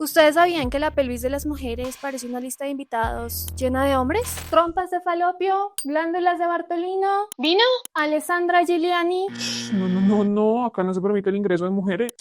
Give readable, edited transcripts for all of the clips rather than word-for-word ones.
¿Ustedes sabían que la pelvis de las mujeres parece una lista de invitados llena de hombres? Trompas de falopio, glándulas de Bartolino, ¿Vino? Alessandra Giuliani. No, acá no se permite el ingreso de mujeres.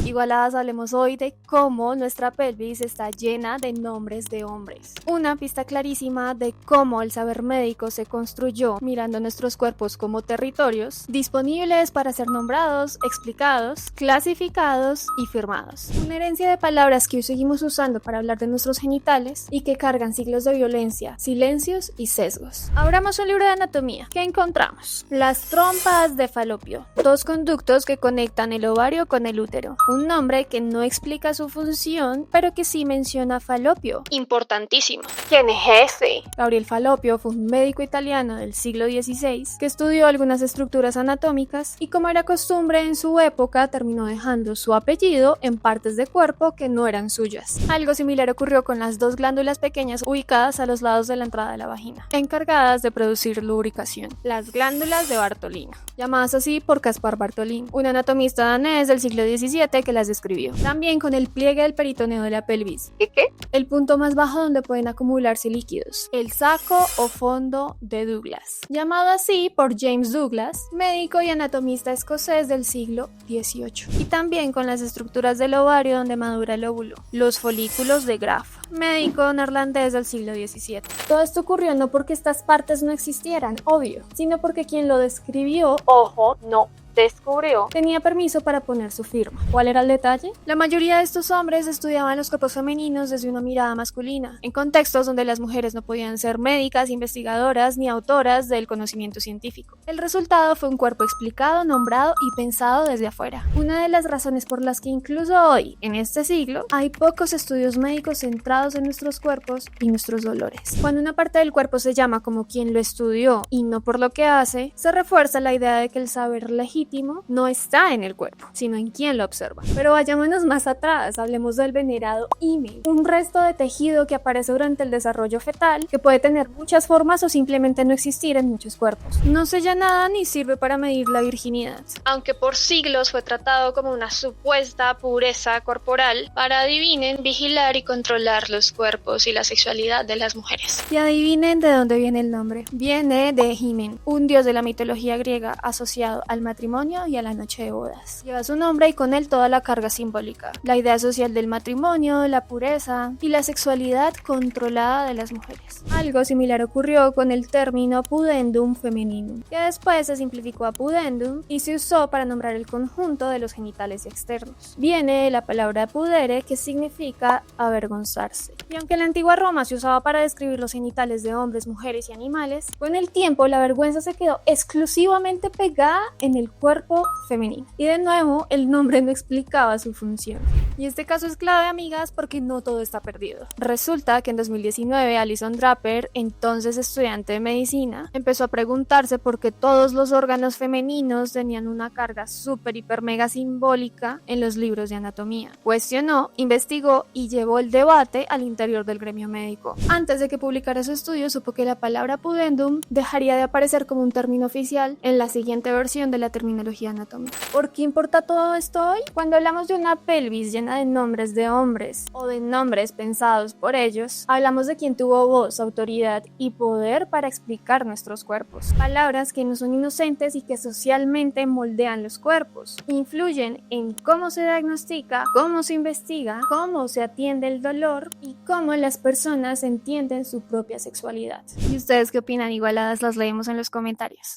Igualadas, hablemos hoy de cómo nuestra pelvis está llena de nombres de hombres. Una pista clarísima de cómo el saber médico se construyó mirando nuestros cuerpos como territorios disponibles para ser nombrados, explicados, clasificados y firmados. Una herencia de palabras que hoy seguimos usando para hablar de nuestros genitales y que cargan siglos de violencia, silencios y sesgos. Abramos un libro de anatomía. ¿Qué encontramos? Las trompas de falopio, dos conductos que conectan el ovario con el útero. Un nombre que no explica su función, pero que sí menciona Falopio. Importantísimo. ¿Quién es ese? Gabriel Falopio fue un médico italiano del siglo XVI que estudió algunas estructuras anatómicas y, como era costumbre en su época, terminó dejando su apellido en partes de cuerpo que no eran suyas. Algo similar ocurrió con las dos glándulas pequeñas ubicadas a los lados de la entrada de la vagina, encargadas de producir lubricación, las glándulas de Bartolino, llamadas así por Caspar Bartolin, un anatomista danés del siglo XVII que las describió. También con el pliegue del peritoneo de la pelvis. ¿Qué? El punto más bajo donde pueden acumularse líquidos. El saco o fondo de Douglas. Llamado así por James Douglas, médico y anatomista escocés del siglo XVIII. Y también con las estructuras del ovario donde madura el óvulo. Los folículos de Graf, médico neerlandés del siglo XVII. Todo esto ocurrió no porque estas partes no existieran, obvio, sino porque quien lo describió, ojo, no descubrió, tenía permiso para poner su firma. ¿Cuál era el detalle? La mayoría de estos hombres estudiaban los cuerpos femeninos desde una mirada masculina, en contextos donde las mujeres no podían ser médicas, investigadoras ni autoras del conocimiento científico. El resultado fue un cuerpo explicado, nombrado y pensado desde afuera. Una de las razones por las que incluso hoy, en este siglo, hay pocos estudios médicos centrados en nuestros cuerpos y nuestros dolores. Cuando una parte del cuerpo se llama como quien lo estudió y no por lo que hace, se refuerza la idea de que el saber legítimo no está en el cuerpo, sino en quien lo observa. Pero vayámonos más atrás, hablemos del venerado himen, un resto de tejido que aparece durante el desarrollo fetal, que puede tener muchas formas o simplemente no existir en muchos cuerpos. No sella nada ni sirve para medir la virginidad. Aunque por siglos fue tratado como una supuesta pureza corporal para, adivinen, vigilar y controlar los cuerpos y la sexualidad de las mujeres. Y adivinen de dónde viene el nombre. Viene de Himen, un dios de la mitología griega asociado al matrimonio y a la noche de bodas. Lleva su nombre y con él toda la carga simbólica, la idea social del matrimonio, la pureza y la sexualidad controlada de las mujeres. Algo similar ocurrió con el término pudendum femininum, que después se simplificó a pudendum y se usó para nombrar el conjunto de los genitales externos. Viene de la palabra pudere, que significa avergonzarse. Y aunque en la antigua Roma se usaba para describir los genitales de hombres, mujeres y animales, con el tiempo la vergüenza se quedó exclusivamente pegada en el cuerpo femenino. Y de nuevo, el nombre no explicaba su función. Y este caso es clave, amigas, porque no todo está perdido. Resulta que en 2019 Alison Draper, entonces estudiante de medicina, empezó a preguntarse por qué todos los órganos femeninos tenían una carga súper, hiper, mega simbólica en los libros de anatomía. Cuestionó, investigó y llevó el debate al interior del gremio médico. Antes de que publicara su estudio, supo que la palabra pudendum dejaría de aparecer como un término oficial en la siguiente versión de la terminología anatómica. ¿Por qué importa todo esto hoy? Cuando hablamos de una pelvis llena de nombres de hombres o de nombres pensados por ellos, hablamos de quien tuvo voz, autoridad y poder para explicar nuestros cuerpos. Palabras que no son inocentes y que socialmente moldean los cuerpos, influyen en cómo se diagnostica, cómo se investiga, cómo se atiende el dolor y cómo las personas entienden su propia sexualidad. ¿Y ustedes qué opinan? Igualadas, las leemos en los comentarios.